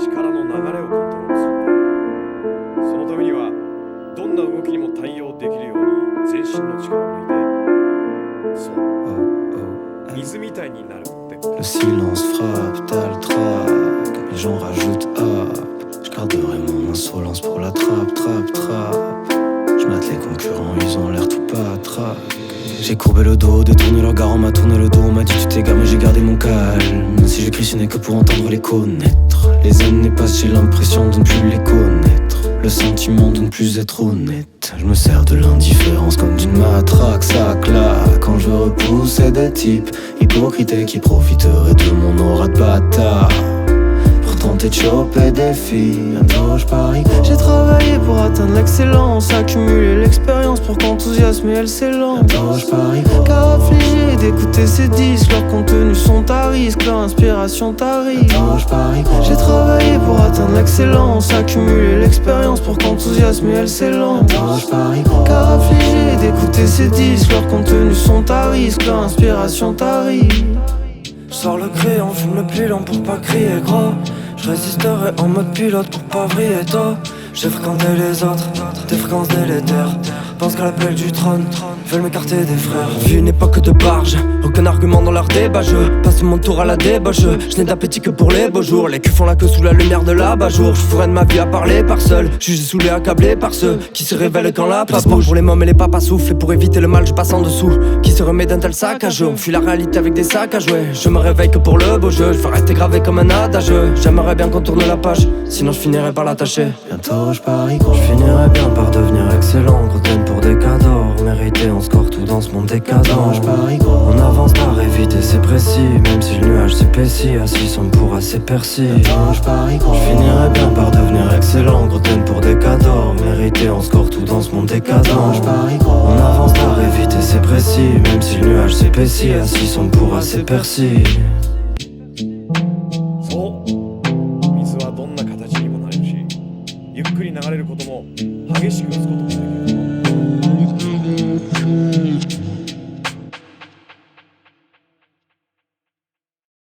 力の流れをコントロールするんだ。そのためにはどんな動きにも対応できるように全身の力を抜いて、そう、水みたいになるってこと。 Le silence frappe, t'as le trac. Les gens rajoutent up. Je garderai mon insolence pour la trappe, trappe, trappe. Je mate les concurrents, ils ont l'air tout patraques. J'ai courbé le dos, détourné leur gare, on m'a tourné le dos. On m'a dit tu t'égares mais j'ai gardé mon calme. Si je crie ce n'est que pour entendre les connaître. Les années passent, j'ai l'impression de ne plus les connaître. Le sentiment de ne plus être honnête. Je me sers de l'indifférence comme d'une matraque. Ça claque quand je repoussais des types hypocrites et qui profiteraient de mon aura de bâtard. Tenter de choper des filles, bientôt je parie quoi. J'ai travaillé pour atteindre l'excellence, accumuler l'expérience pour qu'enthousiasme et elle s'élance. Bientôt je parie quoi. Car affligé d'écouter ces disques, leurs contenus sont à risque, leur inspiration tarie. Bientôt je parie quoi. J'ai travaillé pour atteindre l'excellence, accumuler l'expérience pour qu'enthousiasme et elle s'élance. Bientôt je parie quoi. Car affligé d'écouter ces disques, leurs contenus sont à risque, leur inspiration tarie. Je sors le crayon, fume le pilon pour pas crier gros. Je résisterai en mode pilote pour pas vriller tôt. J'ai fréquenté les autres, des fréquences délétères. Pense qu'à l'appel du trône, veulent m'écarter des frères. Vu une époque de barge, aucun argument dans leur débat. Je passe mon tour à la débauche. Je n'ai d'appétit que pour les beaux jours. Les culs font la queue sous la lumière de l'abat-jour. Je ferai de ma vie à parler par seul, jugé saoulé, accablé par ceux qui se révèlent quand la place bouge. Pour les mômes et les papas soufflent. Et pour éviter le mal je passe en dessous. Qui se remet d'un tel sac à jeu. On fuit la réalité avec des sacs à jouer. Je me réveille que pour le beau jeu. Je veux rester gravé comme un adage. J'aimerais bien qu'on tourne la page, sinon je finirai par l'attacher. Bientôt je parie quoi. Je finirai bien par devenir excellent. Gros thème pour des cadeaux mérité, on score tout dans ce monde décadent. Je parie quoi. On avance par éviter, c'est précis. Même si le nuage s'épaissit, assis on pourra s'épercer. Je parie quoi. Je finirai bien par devenir excellent. Gros thème pour des cadeaux mérité, on score tout dans ce monde décadent. Je parie quoi. On avance par éviter, c'est précis. Même si le nuage s'épaissit, assis on pourra s'épercer. そう、水はどんな形にもなれるし、ゆっくり流れることも激しく打つこと